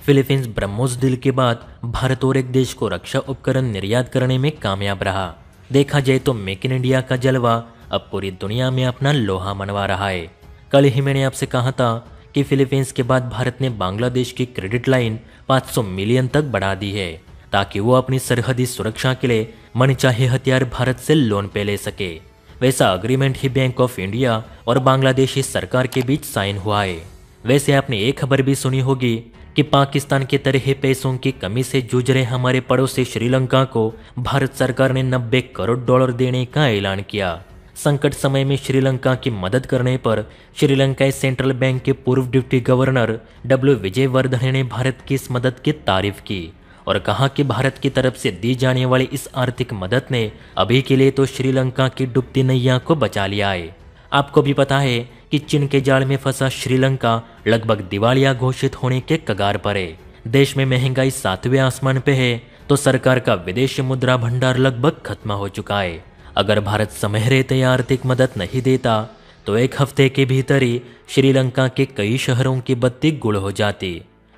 Philippines BrahMos deal के बाद भारत और एक देश को रक्षा उपकरण निर्यात करने में कामयाब रहा। देखा जाए तो मेक इन इंडिया का जलवा अब पूरी दुनिया में अपना लोहा मनवा रहा है। कल ही मैंने आपसे कहा था कि फिलीपींस के बाद भारत ने बांग्लादेश की क्रेडिट लाइन 500 मिलियन तक बढ़ा दी है, ताकि वो अपनी सरहदी सुरक्षा के लिए मनचाहे हथियार भारत से लोन पे ले सके। वैसा agreement he bank of India और बांग्लादेशी सरकार के बीच साइन हुआ है। वैसे आपने एक खबर भी सुनी होगी कि पाकिस्तान की तरह पैसों की कमी से जूझ रहे हमारे पड़ोसी श्रीलंका को भारत सरकार ने 90 करोड़ डॉलर देने का ऐलान किया। संकट समय में श्रीलंका की मदद करने पर श्रीलंकाई सेंट्रल बैंक के पूर्व डिप्टी गवर्नर डब्ल्यू विजयवर्धने ने भारत की इस मदद की तारीफ की और कहा कि भारत की तरफ से दी जाने वाली इस आर्थिक मदद ने अभी के लिए तो श्रीलंका की डूबती नैया को बचा लिया है। आपको भी पता है कि चीन के जाल में फंसा श्रीलंका लगभग दिवालिया घोषित होने के कगार पर है। देश में महंगाई 7वें आसमान पे है तो सरकार का विदेशी मुद्रा भंडार लगभग खत्म हो चुका है। अगर भारत समय रहते आर्थिक मदद नहीं देता तो एक हफ्ते के भीतर ही श्रीलंका के कई शहरों की बत्ती गुल हो जाती।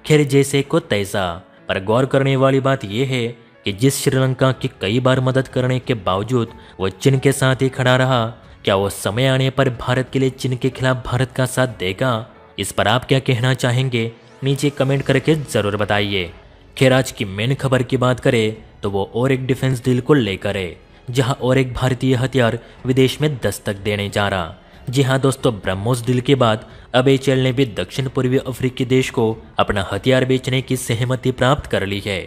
खैर जैसे को तैसा, पर गौर करने वाली बात यह है कि जिस श्रीलंका की कई बार मदद करने के बावजूद वो चीन के साथ ही खड़ा रहा, क्या वो समय आने पर भारत के लिए चीन के खिलाफ भारत का साथ देगा? इस पर आप क्या कहना चाहेंगे? नीचे कमेंट करके जरूर बताइए। खैर आज की मेन खबर की बात करें तो वो और एक डिफेंस डील को लेकर है, जहां और एक भारतीय हथियार विदेश में दस्तक देने जा रहा। जी हाँ दोस्तों, ब्रह्मोस डील के बाद अब एचएल ने भी दक्षिण पूर्वी अफ्रीकी देश को अपना हथियार बेचने की सहमति प्राप्त कर ली है।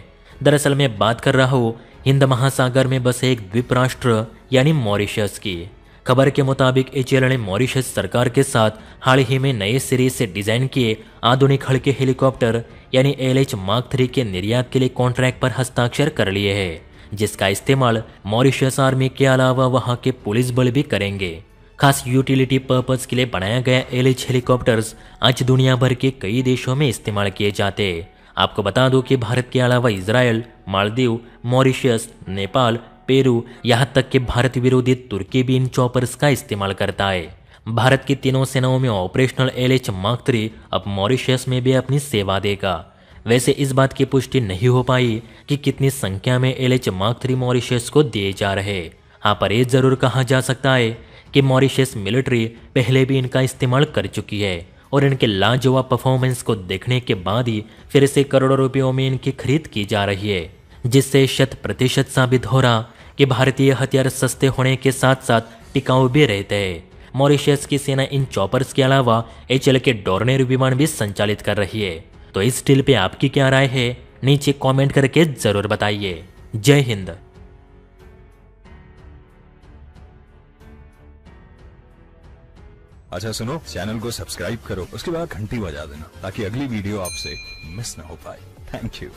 दरअसल मैं बात कर रहा हूँ हिंद महासागर में बसे एक द्वीप राष्ट्र यानी मॉरिशस की। खबर के मुताबिक एचएल ने मॉरिशस सरकार के साथ हाल ही में नए सिरे से डिजाइन किए आधुनिक हल्के हेलीकॉप्टर यानी LH Mark 3 के निर्यात के लिए कॉन्ट्रैक्ट पर हस्ताक्षर कर लिए हैं, जिसका इस्तेमाल मॉरिशस आर्मी के अलावा वहां के पुलिस बल भी करेंगे। खास यूटिलिटी पर्पज के लिए बनाया गया LH हेलीकॉप्टर्स आज दुनिया भर के कई देशों में इस्तेमाल किए जाते हैं। आपको बता दूं कि भारत के अलावा Israel, Maldives, Mauritius, Nepal, Peru, यहाँ तक कि भारत विरोधी तुर्की भी इन चॉपर्स का इस्तेमाल करता है। भारत की तीनों सेनाओं में ऑपरेशनल LH Mark 3 अब मॉरिशस में भी अपनी सेवा देगा। वैसे इस बात की पुष्टि नहीं हो पाई कि कितनी संख्या में LH Mark 3 मॉरिशस को दिए जा रहे। हाँ, पर यह जरूर कहा जा सकता है कि मॉरिशस मिलिट्री पहले भी इनका इस्तेमाल कर चुकी है और इनके लाजवाब परफॉर्मेंस को देखने के बाद ही फिर से करोड़ों रुपयों में इनकी खरीद की जा रही है, जिससे 100% साबित हो रहा कि भारतीय हथियार सस्ते होने के साथ साथ टिकाऊ भी रहते हैं। मॉरिशस की सेना इन चॉपर्स के अलावा एचएल के डॉर्नियर विमान भी संचालित कर रही है। तो इस डील पे आपकी क्या राय है? नीचे कमेंट करके जरूर बताइए। जय हिंद। अच्छा सुनो, चैनल को सब्सक्राइब करो, उसके बाद घंटी बजा देना ताकि अगली वीडियो आपसे मिस ना हो पाए। Thank you.